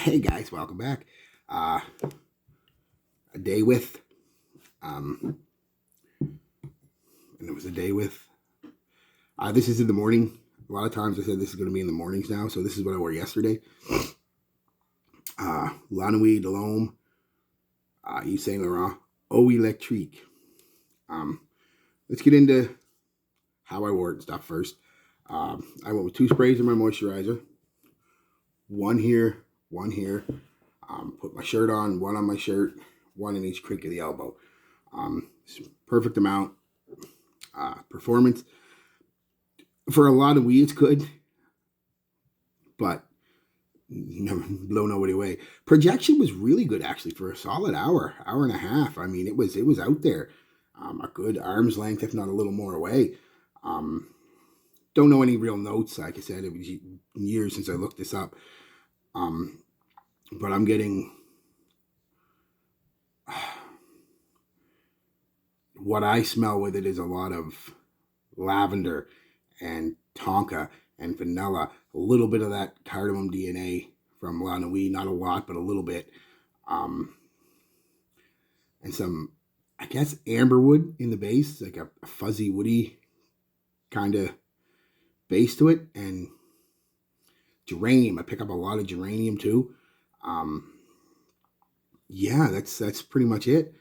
Hey guys, welcome back. A day with, and it was a day with. This is in the morning. A lot of times I said this is going to be in the mornings now, so this is what I wore yesterday. La Nuit, de l'Homme, Yves Saint Laurent, Electrique. Let's get into how I wore it and stuff first. I went with 2 sprays of my moisturizer, one here, one here. Put my shirt on my shirt, one in each creak of the elbow. Perfect amount. Performance for a lot of weed, it's good, but never blow nobody away. Projection was really good actually for a solid hour and a half. I mean, it was out there, a good arm's length, if not a little more away. Don't know any real notes. Like I said, it was years since I looked this up. But I'm getting what I smell with it is a lot of lavender and tonka and vanilla, a little bit of that cardamom DNA from La Nuit, not a lot, but a little bit. And some, I guess, amberwood in the base, like a fuzzy, woody kind of base to it. And geranium, I pick up a lot of geranium too. Yeah, that's pretty much it.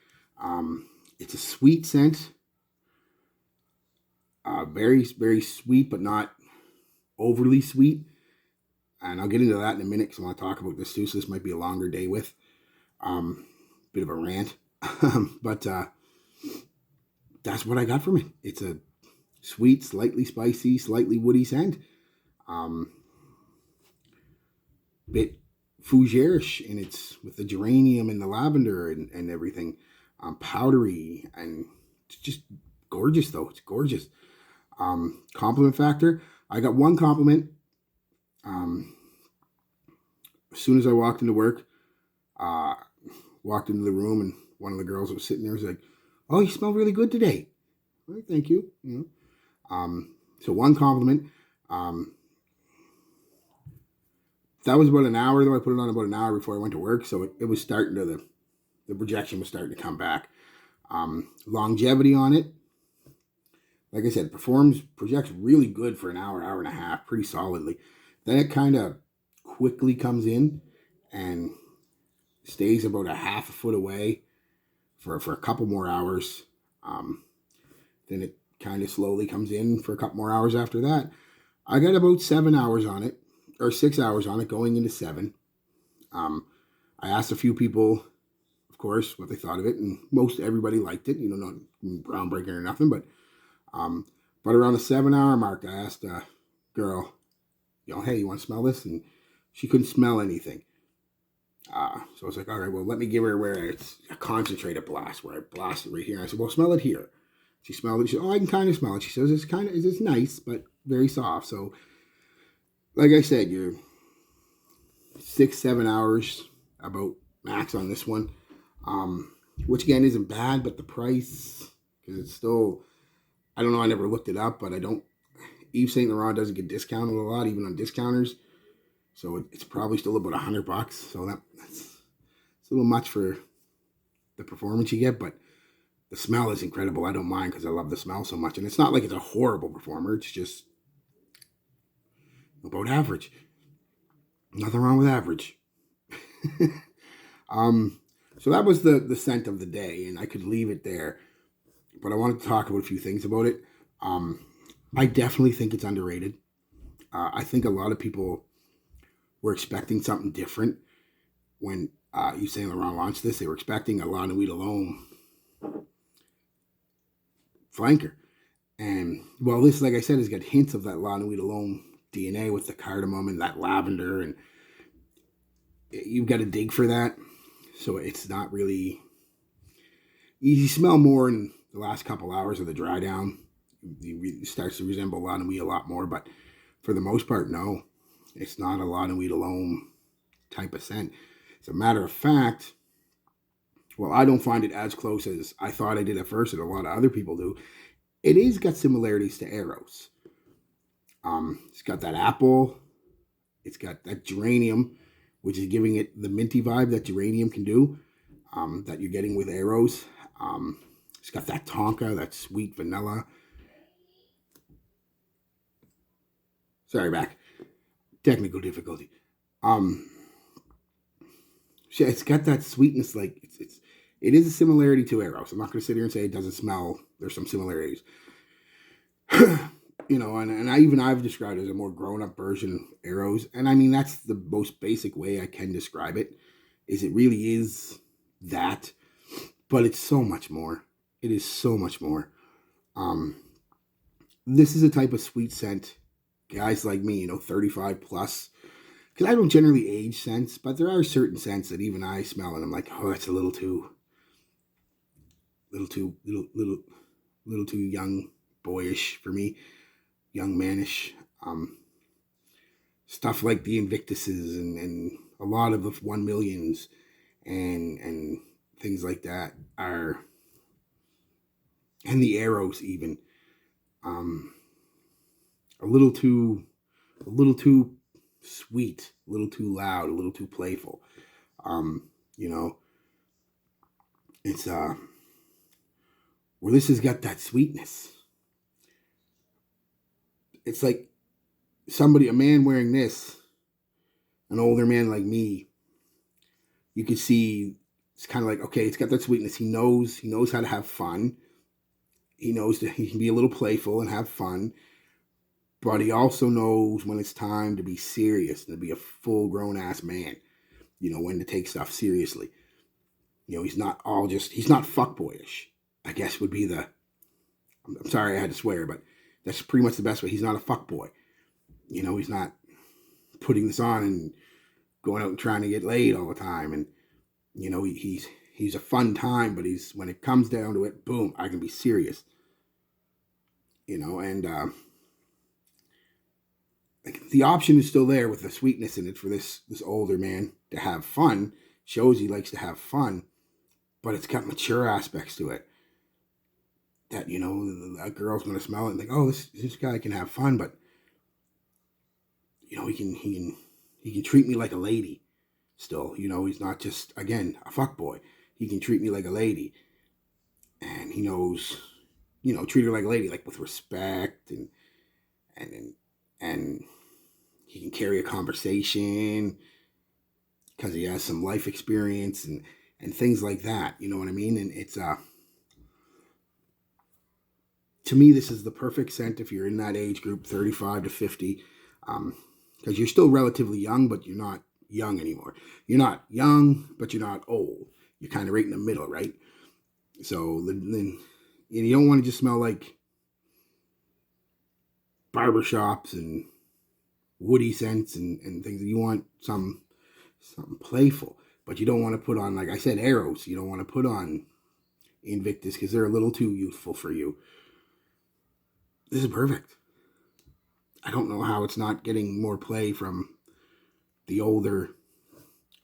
It's a sweet scent. Very, very sweet, but not overly sweet. And I'll get into that in a minute because I want to talk about this too. So this might be a longer day with. Bit of a rant. But that's what I got from it. It's a sweet, slightly spicy, slightly woody scent. Bit fougerish, and it's with the geranium and the lavender and everything. Powdery, and it's just gorgeous though. It's gorgeous. Compliment factor. I got one compliment. As soon as I walked into work, walked into the room, and one of the girls that was sitting there was like, "Oh, you smell really good today." Well, thank you. So one compliment. That was about an hour though. I put it on about an hour before I went to work, so it was starting to the projection was starting to come back. Longevity on it, like I said, projects really good for an hour and a half, pretty solidly. Then it kind of quickly comes in and stays about a half a foot away for a couple more hours. Then it kind of slowly comes in for a couple more hours after that. I got about 7 hours on it, or 6 hours on it, going into 7. I asked a few people, of course, what they thought of it, and most everybody liked it. Not groundbreaking or nothing, but around the 7 hour mark, I asked a girl, hey, you want to smell this? And she couldn't smell anything. So I was like, all right, well, let me give her where it's a concentrated blast, where I blast it right here. And I said, well, smell it here. She smelled it. She said, oh, I can kind of smell it. She says, it's nice, but very soft. So, like I said, you're 6, 7 hours about max on this one, which again isn't bad, but the price, because it's still, I don't know, I never looked it up, but I don't, Yves Saint Laurent doesn't get discounted a lot, even on discounters. So it's probably still about $100. So that's a little much for the performance you get, but the smell is incredible. I don't mind because I love the smell so much. And it's not like it's a horrible performer. It's just about average. Nothing wrong with average. So that was the scent of the day, and I could leave it there. But I wanted to talk about a few things about it. I definitely think it's underrated. I think a lot of people were expecting something different when Yves Saint Laurent launched this. They were expecting a La Nuit de l'Homme flanker. And, well, this, like I said, has got hints of that La Nuit de l'Homme DNA with the cardamom and that lavender, and you've got to dig for that. So it's not really, you smell more in the last couple hours of the dry down. It starts to resemble La Nuit a lot more, but for the most part, no. It's not a La Nuit de l'Homme type of scent. As a matter of fact, well, I don't find it as close as I thought I did at first, and a lot of other people do. It is got similarities to Eros. It's got that apple. It's got that geranium, which is giving it the minty vibe that geranium can do, that you're getting with Arrows. It's got that tonka, that sweet vanilla. Sorry, back. Technical difficulty. It's got that sweetness, like it is a similarity to Arrows. I'm not going to sit here and say it doesn't smell. There's some similarities. And I've described it as a more grown-up version of Arrows. And I mean, that's the most basic way I can describe it, is it really is that, but it's so much more. It is so much more. This is a type of sweet scent guys like me, 35 plus, because I don't generally age scents, but there are certain scents that even I smell and I'm like, oh, that's a little too young boyish for me, young mannish. Stuff like the Invictuses and a lot of the 1 millions and things like that are, and the Arrows even, a little too sweet, a little too loud, a little too playful. It's where this has got that sweetness. It's like a man wearing this, an older man like me, you can see it's kind of like, okay, it's got that sweetness. He knows how to have fun. He knows that he can be a little playful and have fun, but he also knows when it's time to be serious and to be a full grown ass man, when to take stuff seriously. He's not fuckboyish, I guess would be I'm sorry I had to swear, but that's pretty much the best way. He's not a fuckboy. He's not putting this on and going out and trying to get laid all the time. And, he's a fun time, but when it comes down to it, boom, I can be serious. And the option is still there with the sweetness in it for this older man to have fun. Shows he likes to have fun, but it's got mature aspects to it. That, a girl's going to smell it and think, oh, this guy can have fun, but, he can treat me like a lady still. He's not just, again, a fuckboy. He can treat me like a lady. And he knows, treat her like a lady, like with respect and he can carry a conversation because he has some life experience and things like that. You know what I mean? And it's, to me, this is the perfect scent if you're in that age group, 35 to 50, because you're still relatively young, but you're not young anymore. You're not young, but you're not old. You're kind of right in the middle, right? So then you don't want to just smell like barbershops and woody scents and things. You want something playful, but you don't want to put on, like I said, Arrows. You don't want to put on Invictus because they're a little too youthful for you. This is perfect. I don't know how it's not getting more play from the older,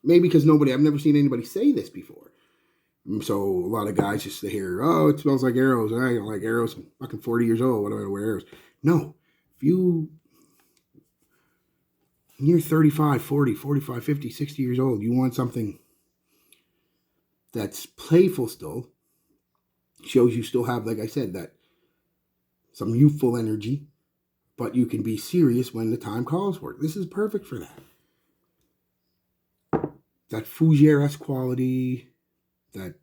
maybe because I've never seen anybody say this before. So a lot of guys just hear, oh, it smells like Arrows. I don't like Arrows. I'm fucking 40 years old. What do I wear Arrows? No. If you're 35, 40, 45, 50, 60 years old, you want something that's playful still, shows you still have, like I said, that some youthful energy, but you can be serious when the time calls for it. This is perfect for that. That fougere-esque quality, that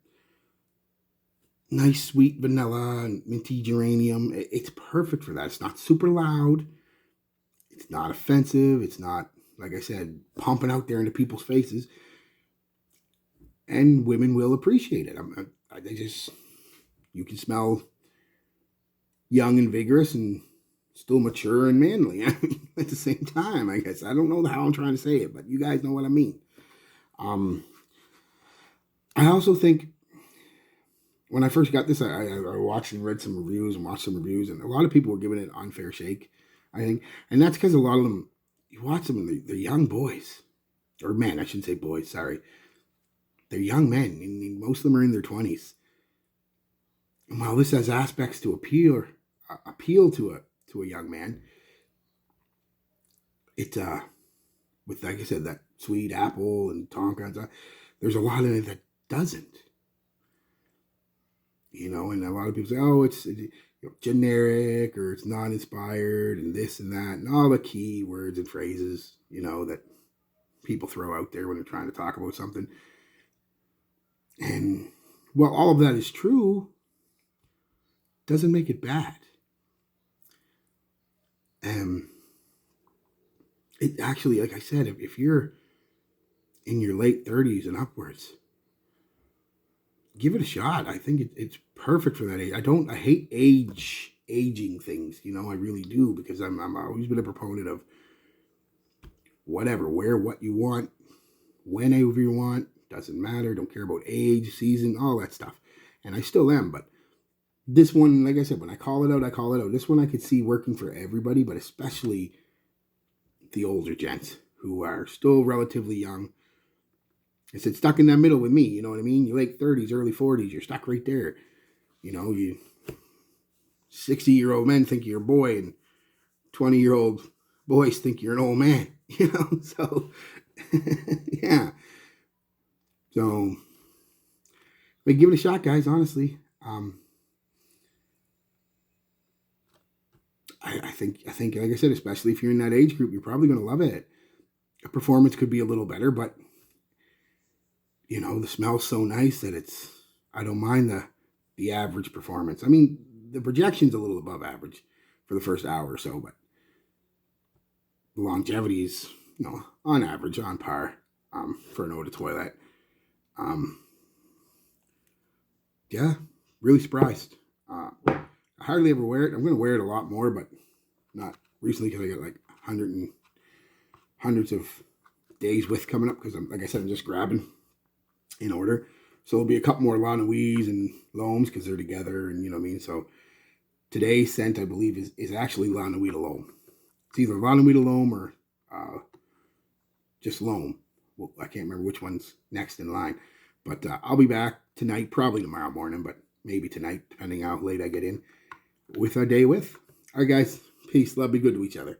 nice sweet vanilla and minty geranium. It's perfect for that. It's not super loud. It's not offensive. It's not, like I said, pumping out there into people's faces. And women will appreciate it. You can smell young and vigorous and still mature and manly. I mean, at the same time, I guess. I don't know how I'm trying to say it, but you guys know what I mean. I also think when I first got this, I watched and read some reviews and watched some reviews, and a lot of people were giving it an unfair shake, I think. And that's because a lot of them, you watch them and they're young boys. Or men, I shouldn't say boys, sorry. They're young men, and most of them are in their 20s. And while this has aspects to appeal to a young man, it with, like I said, that sweet apple and tonka and stuff. There's a lot in it that doesn't. You know, and a lot of people say, oh, it's generic or it's not inspired and this and that and all the key words and phrases, you know, that people throw out there when they're trying to talk about something. And while all of that is true, doesn't make it bad. It actually, like I said, if you're in your late 30s and upwards, give it a shot. I think it's perfect for that age. I hate aging things, you know, I really do, because I'm always been a proponent of whatever, wear what you want, whenever you want, doesn't matter, don't care about age, season, all that stuff. And I still am, but this one, like I said, when I call it out, I call it out. This one I could see working for everybody, but especially the older gents who are still relatively young. I said, stuck in that middle with me, you know what I mean? Your late 30s, early 40s, you're stuck right there. You know, you 60-year-old men think you're a boy, and 20-year-old boys think you're an old man, you know? So, yeah. So, but give it a shot, guys, honestly. I think, like I said, especially if you're in that age group, you're probably going to love it. The performance could be a little better, but, you know, the smell's so nice that I don't mind the average performance. I mean, the projection's a little above average for the first hour or so, but the longevity is, you know, on average, on par for an eau de toilette. Yeah, really surprised. I hardly ever wear it. I'm going to wear it a lot more, but not recently because I got like hundreds of days with coming up because, like I said, I'm just grabbing in order. So there'll be a couple more La Nuits and L'Hommes because they're together, and you know what I mean. So today's scent, I believe, is actually La Nuit L'Homme. It's either La Nuit L'Homme or just L'Homme. Well, I can't remember which one's next in line. But I'll be back tonight, probably tomorrow morning, but maybe tonight, depending how late I get in, with our day with. All right, guys. Peace. Love. Be good to each other.